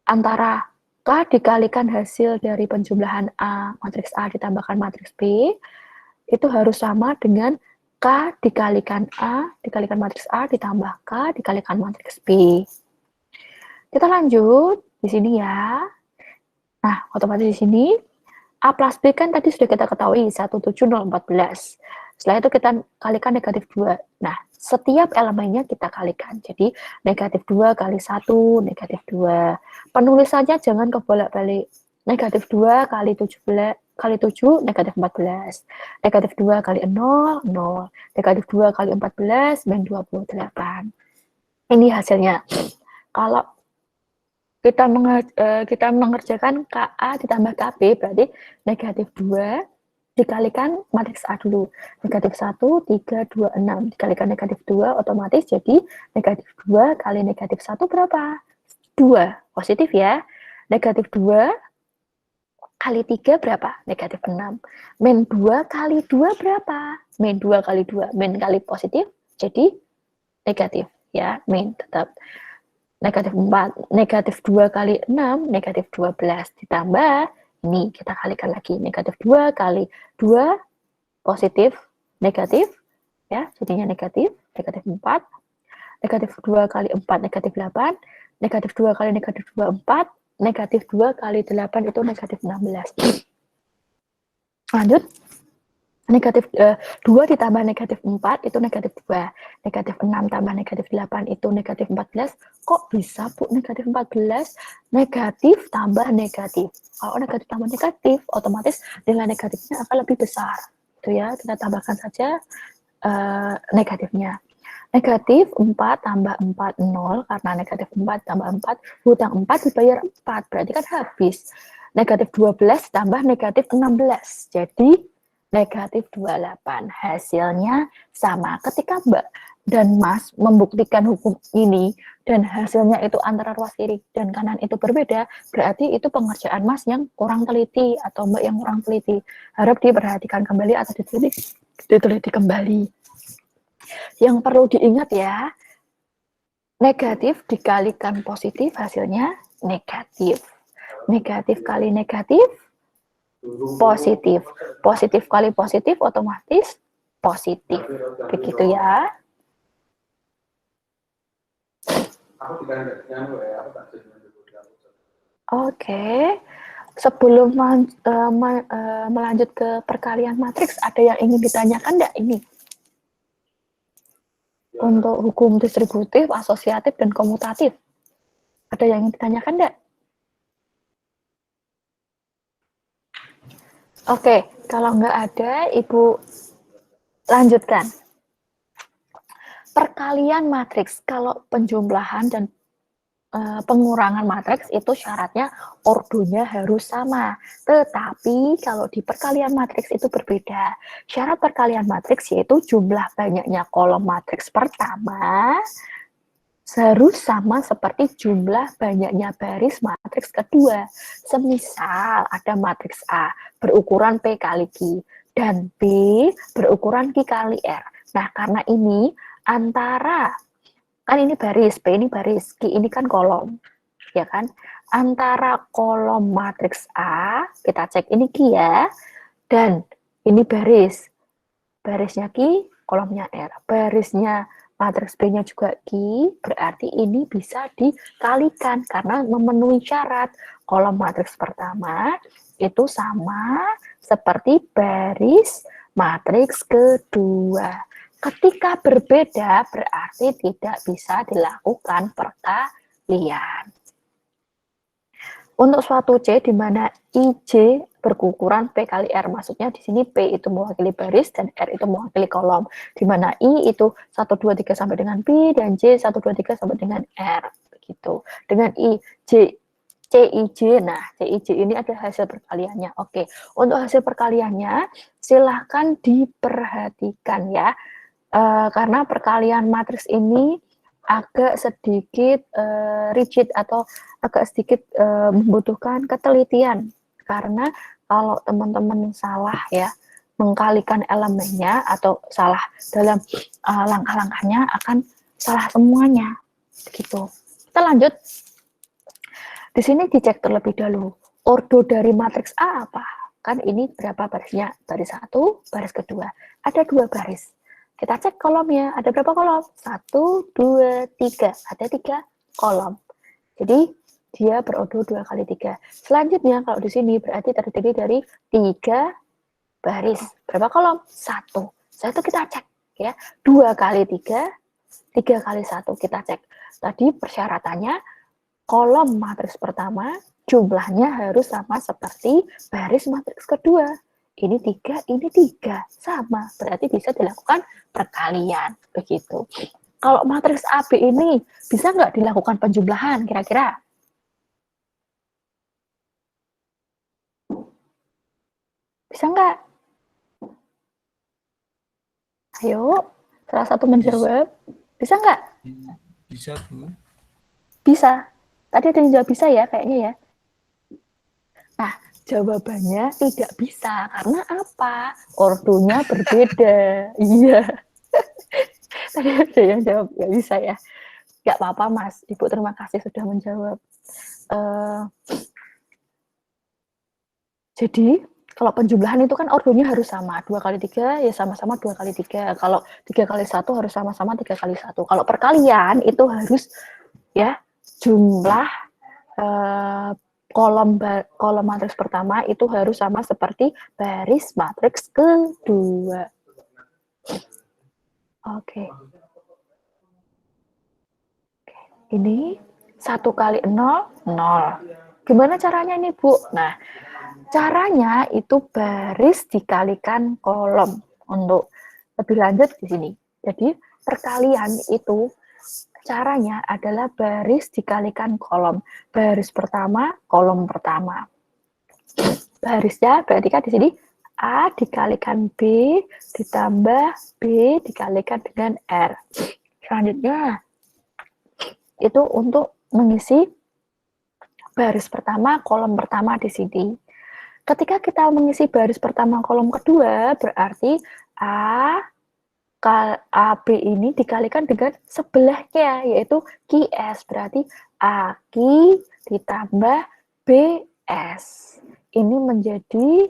Antara K dikalikan hasil dari penjumlahan A, matriks A ditambahkan matriks B, itu harus sama dengan K dikalikan A, dikalikan matriks A, ditambah K dikalikan matriks B. Kita lanjut di sini ya. Nah, otomatis di sini A plus B kan tadi sudah kita ketahui 17014. Setelah itu kita kalikan negatif 2. Nah, setiap elemennya kita kalikan. Jadi negatif 2 kali 1, negatif 2. Penulisannya jangan kebolak-balik. Negatif 2 kali 17 kali 7, negatif 14. Negatif 2 kali 0, 0. Negatif 2 kali 14, min 28. Ini hasilnya. Kalau kita mengerjakan KA ditambah KB, berarti negatif 2 dikalikan matriks A dulu. Negatif 1, 3, 2, 6. Dikalikan negatif 2, otomatis jadi negatif 2 kali negatif 1 berapa? 2. Positif ya. Negatif 2 kali 3 berapa? Negatif 6. Min 2 kali 2 berapa? Min 2 kali 2. Min kali positif, jadi negatif ya. Min tetap. Negatif 4, negatif 2 kali 6, negatif 12. Ditambah, ini kita kalikan lagi. Negatif 2 kali 2, positif, negatif. Ya, jadinya negatif, negatif 4. Negatif 2 kali 4, negatif 8. Negatif 2 kali negatif 2, 4. Negatif 2 kali 8 itu negatif 16. Lanjut. Negatif 2 ditambah negatif 4 itu negatif 2. Negatif 6 tambah negatif 8 itu negatif 14. Kok bisa, Bu, negatif 14? Negatif tambah negatif. Kalau negatif tambah negatif, otomatis nilai negatifnya akan lebih besar. Itu ya, kita tambahkan saja negatifnya. Negatif 4 tambah 4, 0. Karena negatif 4 tambah 4, hutang 4 dibayar 4. Berarti kan habis. Negatif 12 tambah negatif 16. Jadi negatif 28. Hasilnya sama. Ketika Mbak dan Mas membuktikan hukum ini dan hasilnya itu antara ruas kiri dan kanan itu berbeda, berarti itu pengerjaan Mas yang kurang teliti atau Mbak yang kurang teliti. Harap diperhatikan kembali atau diteliti kembali. Yang perlu diingat ya, negatif dikalikan positif hasilnya negatif. Negatif kali negatif positif. Positif kali positif otomatis positif. Begitu ya. Oke. Sebelum melanjut ke perkalian matriks, ada yang ingin ditanyakan enggak ini? Untuk hukum distributif, asosiatif, dan komutatif. Ada yang ingin ditanyakan enggak? Oke, kalau nggak ada, Ibu lanjutkan. Perkalian matriks, kalau penjumlahan dan pengurangan matriks itu syaratnya ordonya harus sama. Tetapi kalau di perkalian matriks itu berbeda. Syarat perkalian matriks yaitu jumlah banyaknya kolom matriks pertama harus sama seperti jumlah banyaknya baris matriks kedua. Semisal ada matriks A berukuran P kali Q dan B berukuran Q kali R. Nah, karena ini antara, kan ini baris, P ini baris, Q ini kan kolom, ya kan? Antara kolom matriks A, kita cek ini Q ya, dan ini baris. Barisnya Q, kolomnya R. Barisnya matriks B-nya juga Q, berarti ini bisa dikalikan karena memenuhi syarat. Kolom matriks pertama itu sama seperti baris matriks kedua. Ketika berbeda, berarti tidak bisa dilakukan perkalian. Untuk suatu C di mana IJ berukuran P kali R, maksudnya di sini P itu mewakili baris dan R itu mewakili kolom. Di mana I itu 1, 2, 3 sampai dengan P dan J 1, 2, 3 sampai dengan R. Begitu. Dengan CIJ, nah CIJ ini adalah hasil perkaliannya. Oke, untuk hasil perkaliannya silahkan diperhatikan ya. Karena perkalian matriks ini agak sedikit rigid atau agak sedikit membutuhkan ketelitian, karena kalau teman-teman salah ya mengkalikan elemennya atau salah dalam langkah-langkahnya akan salah semuanya gitu. Kita lanjut. Di sini dicek terlebih dahulu ordo dari matriks A apa? Kan ini berapa barisnya? Baris 1, baris kedua. Ada 2 baris. Kita cek kolomnya. Ada berapa kolom? 1, 2, 3. Ada 3 kolom. Jadi, dia berordo 2 kali 3. Selanjutnya, kalau di sini berarti terdiri dari 3 baris. Berapa kolom? 1. Setelah itu kita cek. Ya, 2 kali 3, 3 kali 1. Kita cek. Tadi persyaratannya, kolom matriks pertama jumlahnya harus sama seperti baris matriks kedua. Ini 3, ini 3. Sama. Berarti bisa dilakukan perkalian. Begitu. Kalau matriks AB ini bisa nggak dilakukan penjumlahan kira-kira? Bisa nggak? Ayo, salah satu menjawab. Bisa nggak? Bisa, Bu. Bisa. Tadi ada yang jawab bisa ya, kayaknya ya. Nah, jawabannya tidak bisa. Karena apa? Ordonya berbeda. Iya. Tadi ada yang jawab, nggak bisa ya. Nggak apa-apa, Mas. Ibu terima kasih sudah menjawab. Jadi, kalau penjumlahan itu kan ordonya harus sama. 2 kali 3 ya sama-sama 2 kali 3. Kalau 3 kali 1 harus sama-sama 3 kali 1. Kalau perkalian itu harus ya jumlah kolom matriks pertama itu harus sama seperti baris matriks kedua. Oke. Ini 1 kali 0, 0. Gimana caranya ini, Bu? Nah, caranya itu baris dikalikan kolom. Untuk lebih lanjut di sini. Jadi, perkalian itu caranya adalah baris dikalikan kolom. Baris pertama, kolom pertama. Barisnya berarti kan di sini A dikalikan B ditambah B dikalikan dengan R. Selanjutnya, itu untuk mengisi baris pertama, kolom pertama di sini. Ketika kita mengisi baris pertama, kolom kedua, berarti AB ini dikalikan dengan sebelahnya, yaitu QS. Berarti AK ditambah BS. Ini menjadi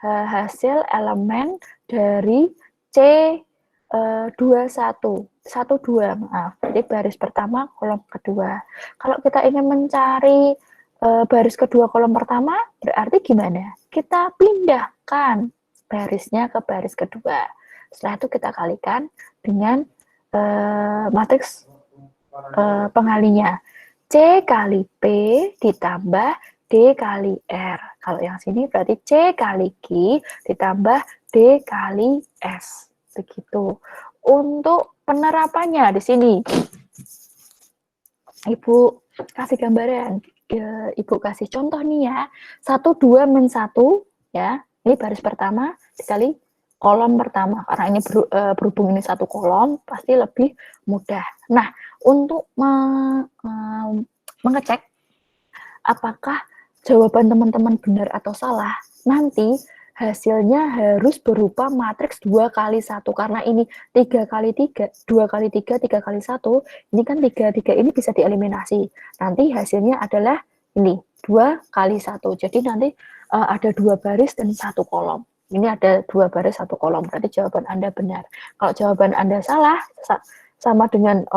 hasil elemen dari C21. 12, maaf. Jadi baris pertama, kolom kedua. Kalau kita ingin mencari baris kedua, kolom pertama, berarti gimana? Kita pindahkan barisnya ke baris kedua. Setelah itu kita kalikan dengan matriks pengalinya. C kali P ditambah D kali R. Kalau yang sini berarti C kali Q ditambah D kali S. Begitu. Untuk penerapannya di sini, Ibu kasih gambaran. Ibu kasih contoh nih ya. 1, 2, min 1. Ya. Ini baris pertama dikali kolom pertama, karena ini berhubung ini satu kolom, pasti lebih mudah. Nah, untuk mengecek apakah jawaban teman-teman benar atau salah, nanti hasilnya harus berupa matriks 2 kali 1, karena ini 3 kali 3, 2 kali 3, 3 kali 1, ini kan 3 ini bisa dieliminasi. Nanti hasilnya adalah ini, 2 kali 1. Jadi nanti ada 2 baris dan 1 kolom. Ini ada 2 baris 1 kolom, berarti jawaban Anda benar. Kalau jawaban Anda salah, sama dengan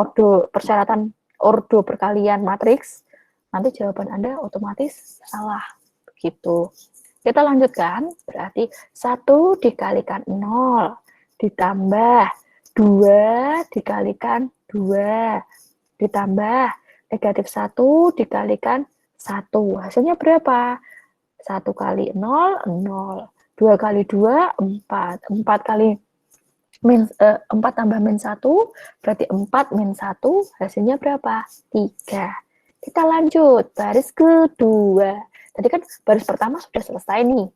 persyaratan ordo perkalian matriks, nanti jawaban Anda otomatis salah. Begitu. Kita lanjutkan, berarti 1 dikalikan 0, ditambah 2 dikalikan 2, ditambah negatif 1 dikalikan 1. Hasilnya berapa? 1 kali 0, 0. 2 kali 2, 4. 4 kali 4 tambah min 1, berarti 4 min 1, hasilnya berapa? 3. Kita lanjut, baris kedua. Tadi kan baris pertama sudah selesai nih.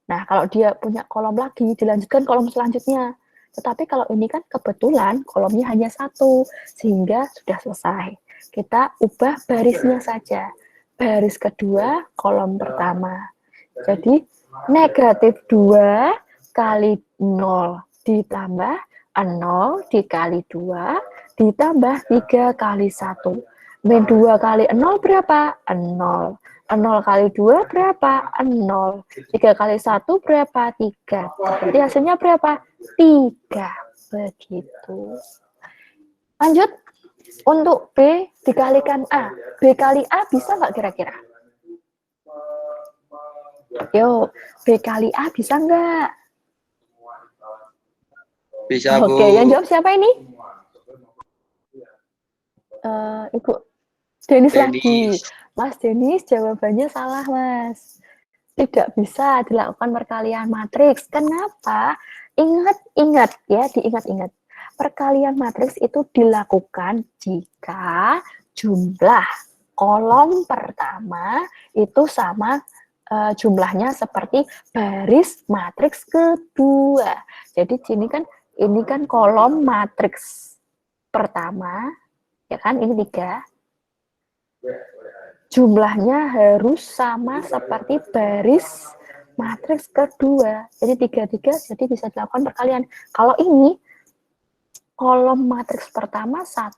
Nah, kalau dia punya kolom lagi, dilanjutkan kolom selanjutnya. Tetapi kalau ini kan kebetulan kolomnya hanya 1, sehingga sudah selesai. Kita ubah barisnya saja. Baris kedua, kolom pertama. Jadi, negatif 2 kali 0 ditambah 0 dikali 2 ditambah 3 kali 1. Min 2 kali 0 berapa? 0. 0 kali 2 berapa? 0. 3 kali 1 berapa? 3. Jadi hasilnya berapa? 3. Begitu. Lanjut. Untuk B dikalikan A. B kali A bisa nggak kira-kira? Yo, B kali A bisa nggak? Bisa, Bu. Oke, yang jawab siapa ini? Ibu Denis lagi. Denis. Mas Denis, jawabannya salah, Mas. Tidak bisa dilakukan perkalian matriks. Kenapa? Ingat ya, diingat-ingat. Perkalian matriks itu dilakukan jika jumlah kolom pertama itu sama jumlahnya seperti baris matriks kedua. Jadi ini kan kolom matriks pertama, ya kan? Ini 3. Jumlahnya harus sama seperti baris matriks kedua. Jadi 3, jadi bisa dilakukan perkalian. Kalau ini kolom matriks pertama 1.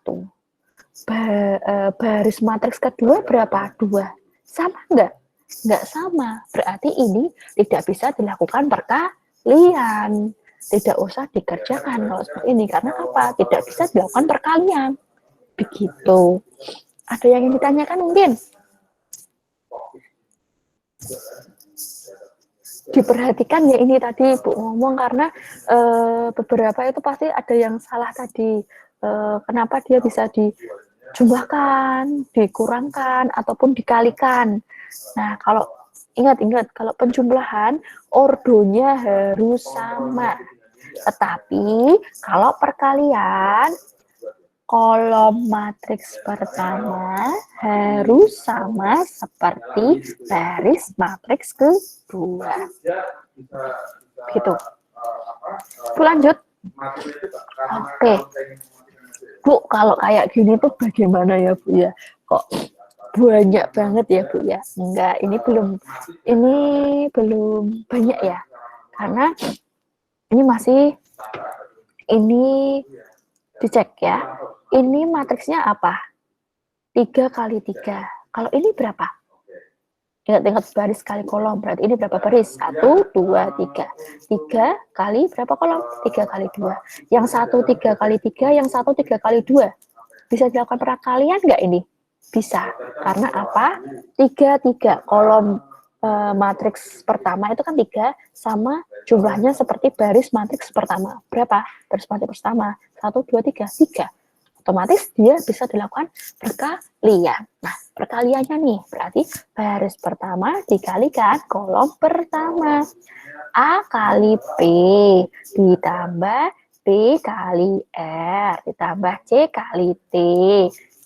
Baris matriks kedua berapa? 2. Sama enggak? Enggak sama. Berarti ini tidak bisa dilakukan perkalian. Tidak usah dikerjakan kalau seperti ini. Karena apa? Tidak bisa dilakukan perkalian. Begitu. Ada yang ingin ditanyakan mungkin? Diperhatikan ya ini tadi Ibu ngomong karena beberapa itu pasti ada yang salah tadi. Kenapa dia bisa dijumlahkan, dikurangkan, ataupun dikalikan. Nah, kalau ingat kalau penjumlahan ordonya harus sama. Tetapi kalau perkalian kolom matriks pertama harus sama seperti baris matriks kedua. Gitu. Bu lanjut. Oke. Bu, kalau kayak gini tuh bagaimana ya Bu ya? Kok banyak banget ya Bu ya? Enggak, ini belum banyak ya. Karena ini dicek ya. Ini matriksnya apa? 3 kali 3. Kalau ini berapa? Ingat-ingat baris kali kolom. Berarti ini berapa baris? 1, 2, 3. 3 kali berapa kolom? 3 kali 2. Yang 1 3 kali 3, yang 1 3 kali 2. Bisa dilakukan perkalian nggak ini? Bisa. Karena apa? 3. Kolom matriks pertama itu kan 3 sama jumlahnya seperti baris matriks pertama. Berapa? Baris matriks pertama. 1, 2, 3. 3. Otomatis dia bisa dilakukan perkalian. Nah, perkaliannya nih, berarti baris pertama dikalikan kolom pertama. A kali P ditambah B kali R ditambah C kali T.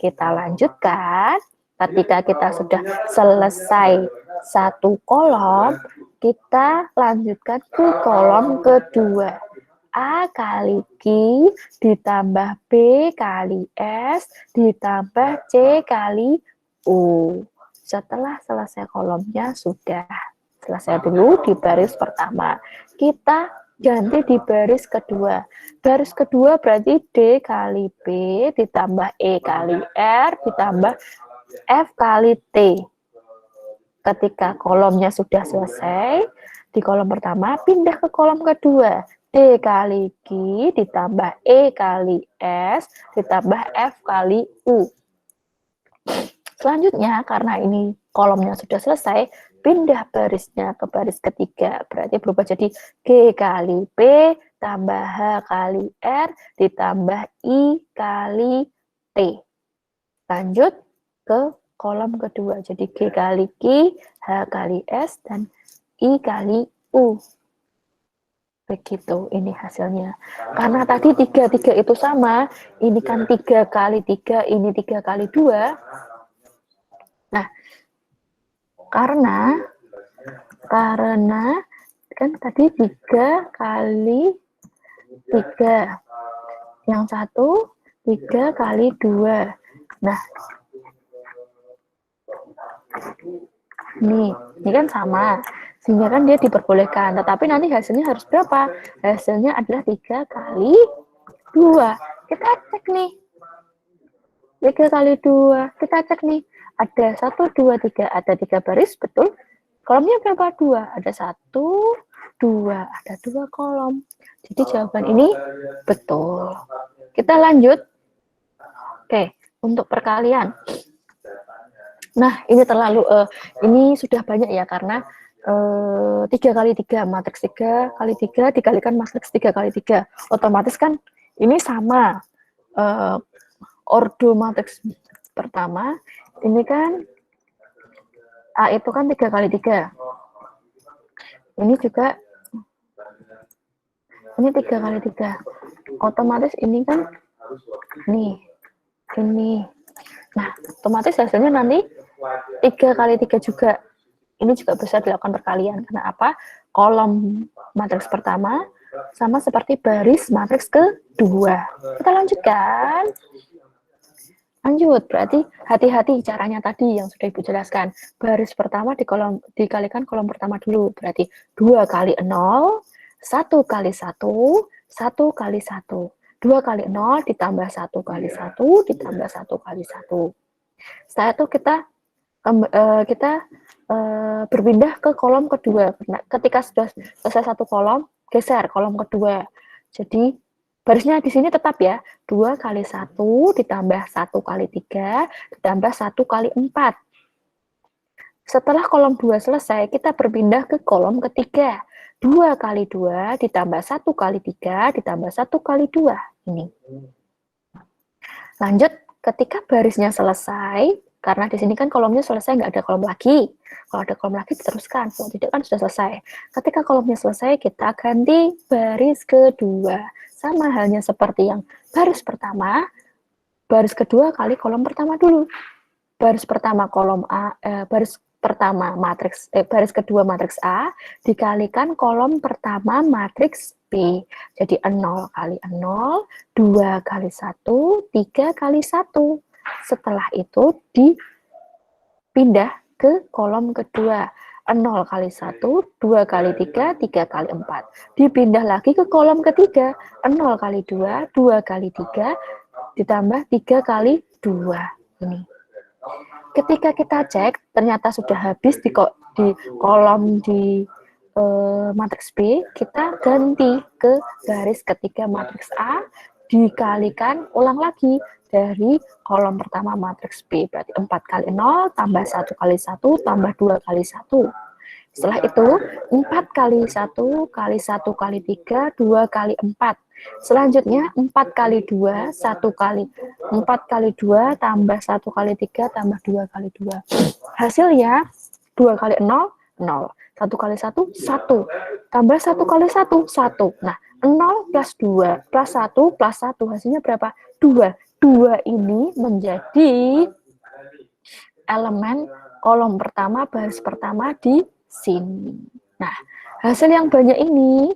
Kita lanjutkan. Ketika kita sudah selesai satu kolom, kita lanjutkan ke kolom kedua. A kali Q ditambah B kali S ditambah C kali U. Setelah selesai kolomnya sudah selesai dulu di baris pertama. Kita ganti di baris kedua. Baris kedua berarti D kali B ditambah E kali R ditambah F kali T. Ketika kolomnya sudah selesai, di kolom pertama pindah ke kolom kedua. D kali Q ditambah E kali S ditambah F kali U. Selanjutnya, karena ini kolomnya sudah selesai, pindah barisnya ke baris ketiga. Berarti berubah jadi G kali P tambah H kali R ditambah I kali T. Lanjut ke kolom kedua. Jadi G kali Q, H kali S, dan I kali U. Begitu, ini hasilnya. Karena tadi 3 itu sama, ini kan 3 kali 3, ini 3 kali 2. Nah, karena kan tadi 3 kali 3. Yang satu 3 kali 2. Nah, ini kan sama. Sehingga kan dia diperbolehkan, tetapi nanti hasilnya harus berapa? Hasilnya adalah 3 kali 2. Kita cek nih. 3 kali 2. Kita cek nih. Ada 1, 2, 3. Ada 3 baris, betul? Kolomnya berapa? 2. Ada 1, 2. Ada 2 kolom. Jadi jawaban ini betul. Kita lanjut. Oke, untuk perkalian. Nah, ini ini sudah banyak ya, karena 3 kali 3, matriks 3 kali 3 dikalikan matriks 3 kali 3. Otomatis kan ini sama. Ordo matriks pertama, ini kan A itu kan 3 kali 3. Ini juga, ini 3 kali 3. Otomatis ini kan, nih, ini. Nah, otomatis hasilnya nanti 3 kali 3 juga. Ini juga bisa dilakukan perkalian. Karena apa? Kolom matriks pertama sama seperti baris matriks kedua. Kita lanjutkan. Lanjut, berarti hati-hati caranya tadi yang sudah Ibu jelaskan. Baris pertama dikalikan kolom pertama dulu. Berarti 2 kali 0, 1 kali 1, 1 kali 1. 2 kali 0 ditambah 1 kali 1 ditambah 1 kali 1. Setelah itu kita berpindah ke kolom kedua. Ketika sudah selesai satu kolom, geser kolom kedua. Jadi barisnya di sini tetap ya, 2 kali 1 ditambah 1 kali 3 ditambah 1 kali 4. Setelah kolom 2 selesai, kita berpindah ke kolom ketiga. 2 kali 2 ditambah 1 kali 3 ditambah 1 kali 2. Ini. Lanjut, ketika barisnya selesai, karena di sini kan kolomnya selesai, nggak ada kolom lagi. Kalau ada kolom lagi, diteruskan. Kalau tidak kan sudah selesai. Ketika kolomnya selesai, kita ganti baris kedua. Sama halnya seperti yang baris pertama, baris kedua kali kolom pertama dulu. Baris pertama kolom A, baris kedua matriks A dikalikan kolom pertama matriks B. Jadi 0 kali 0, 2 kali 1, 3 kali 1. Setelah itu dipindah ke kolom kedua. 0 kali 1, 2 kali 3, 3 kali 4. Dipindah lagi ke kolom ketiga. 0 kali 2, 2 kali 3, ditambah 3 kali 2. Ini. Ketika kita cek, ternyata sudah habis di kolom di matriks B, kita ganti ke garis ketiga matriks A, dikalikan ulang lagi dari kolom pertama matriks B. Berarti 4 kali 0, tambah 1 kali 1, tambah 2 kali 1. Setelah itu, 4 kali 1, kali 1 kali 3, 2 kali 4. Selanjutnya, 4 kali 2, 1 kali 4 kali 2, tambah 1 kali 3, tambah 2 kali 2. Hasilnya, 2 kali 0, 0. 1 kali 1, 1. Tambah 1 kali 1, 1. Nah, 0 plus 2, plus 1, plus 1. Hasilnya berapa? 2. 2 ini menjadi elemen kolom pertama, baris pertama di sini. Nah, hasil yang banyak ini,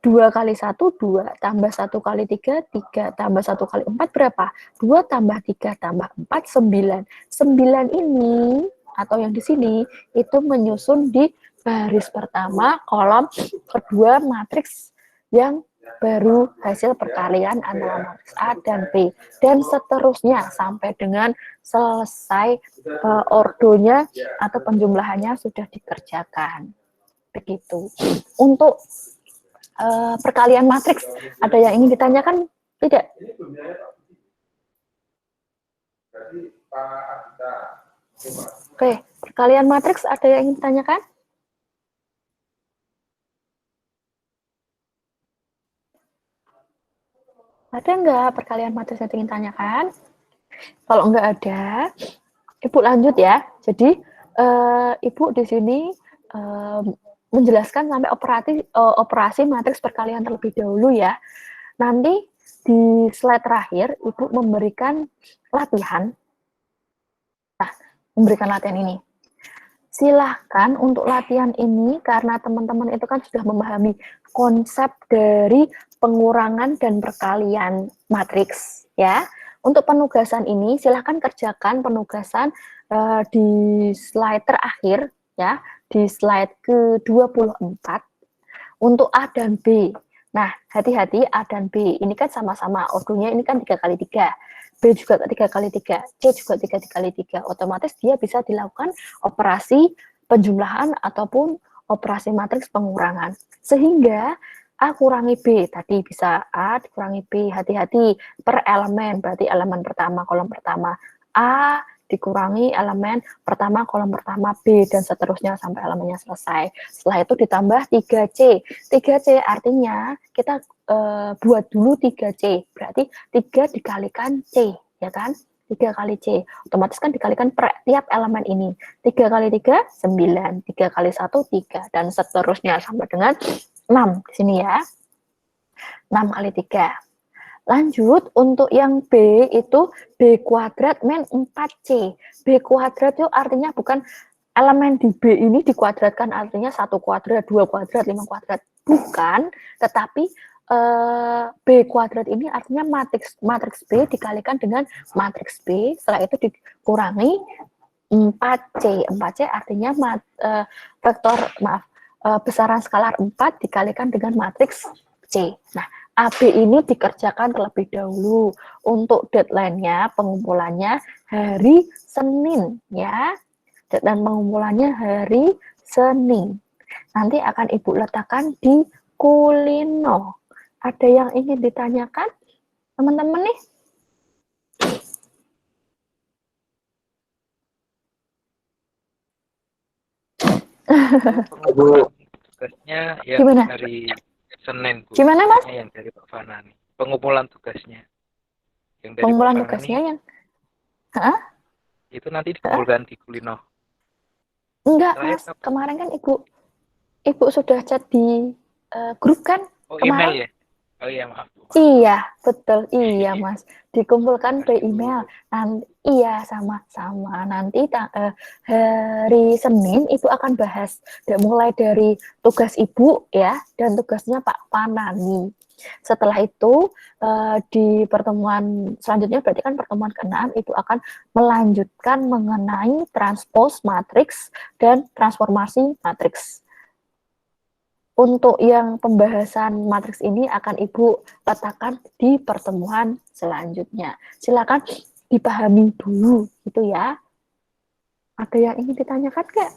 2 kali 1, 2. Tambah 1 kali 3, 3. Tambah 1 kali 4 berapa? 2 tambah 3 tambah 4, 9. 9 ini, atau yang di sini, itu menyusun di baris pertama, kolom kedua matriks yang baru hasil perkalian antara matriks A dan B. Dan seterusnya sampai dengan selesai ordonya atau penjumlahannya sudah dikerjakan. Begitu. Untuk perkalian matriks, ada yang ingin ditanyakan? Tidak? Oke, perkalian matriks ada yang ingin ditanyakan? Ada nggak perkalian matriks yang ingin tanyakan? Kalau nggak ada, Ibu lanjut ya. Jadi, Ibu di sini menjelaskan sampai operasi matriks perkalian terlebih dahulu ya. Nanti di slide terakhir, Ibu memberikan latihan. Nah, memberikan latihan ini. Silahkan untuk latihan ini, karena teman-teman itu kan sudah memahami konsep dari pengurangan dan perkalian matriks ya. Untuk penugasan ini silahkan kerjakan penugasan di slide terakhir ya, di slide ke-24 untuk A dan B. Nah, hati-hati A dan B ini kan sama-sama ordonya ini kan 3 kali 3. B juga 3 kali 3, C juga 3 kali 3. Otomatis dia bisa dilakukan operasi penjumlahan ataupun operasi matriks pengurangan. Sehingga A kurangi B, tadi bisa A dikurangi B, hati-hati per elemen, berarti elemen pertama, kolom pertama. A dikurangi elemen pertama, kolom pertama B, dan seterusnya sampai elemennya selesai. Setelah itu ditambah 3C. 3C artinya kita buat dulu 3C, berarti 3 dikalikan C, ya kan? 3 kali C, otomatis kan dikalikan per tiap elemen ini. 3 kali 3, 9, 3 kali 1, 3, dan seterusnya sampai dengan 6 di sini ya. 6 kali 3. Lanjut, untuk yang B itu B kuadrat min 4C. B kuadrat itu artinya bukan elemen di B ini dikuadratkan, artinya 1 kuadrat, 2 kuadrat, 5 kuadrat. Bukan, tetapi B kuadrat ini artinya matriks B dikalikan dengan matriks B, setelah itu dikurangi 4C. 4C artinya besaran skalar 4 dikalikan dengan matriks C. Nah, AB ini dikerjakan terlebih dahulu. Untuk deadline-nya, pengumpulannya hari Senin ya. Deadline pengumpulannya hari Senin. Nanti akan Ibu letakkan di Kulino. Ada yang ingin ditanyakan, teman-teman nih? Bu, tugasnya yang Gimana? dari Senin, Bu. Gimana, Mas? Yang dari Pak Fana nih. Pengumpulan tugasnya. Yang dari Pengumpulan Pak Fana tugasnya nih, yang itu nanti dikumpulkan di Kulino. enggak, Saya Mas. Kemarin kan Ibu sudah chat di grup kan? Oh, Kemarin? email ya? Oh iya, maaf, Bu. Iya, betul. Iya, Mas. Dikumpulkan by email. Iya, sama-sama. Nanti hari Senin Ibu akan bahas. Mulai dari tugas Ibu ya, dan tugasnya Pak Panani. Setelah itu, di pertemuan selanjutnya, berarti kan pertemuan ke-6, Ibu akan melanjutkan mengenai transpose matriks dan transformasi matriks. Untuk yang pembahasan matriks ini akan Ibu letakkan di pertemuan selanjutnya. Silakan dipahami dulu, gitu ya. Ada yang ingin ditanyakan nggak?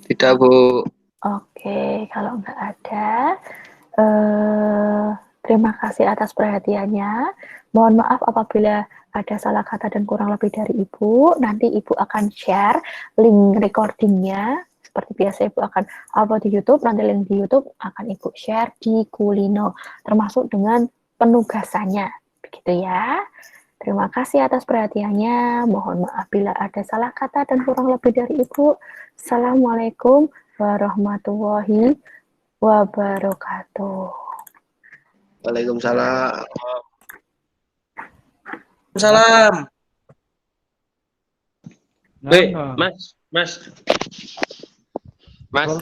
Tidak, Bu. Oke, kalau nggak ada, terima kasih atas perhatiannya. Mohon maaf apabila ada salah kata dan kurang lebih dari Ibu. Nanti Ibu akan share link recordingnya. Seperti biasa Ibu akan upload di YouTube, nanti link di YouTube akan Ibu share di Kulino, termasuk dengan penugasannya. Begitu ya. Terima kasih atas perhatiannya. Mohon maaf bila ada salah kata dan kurang lebih dari Ibu. Assalamualaikum warahmatullahi wabarakatuh. Waalaikumsalam. Salam. Nah, Mas.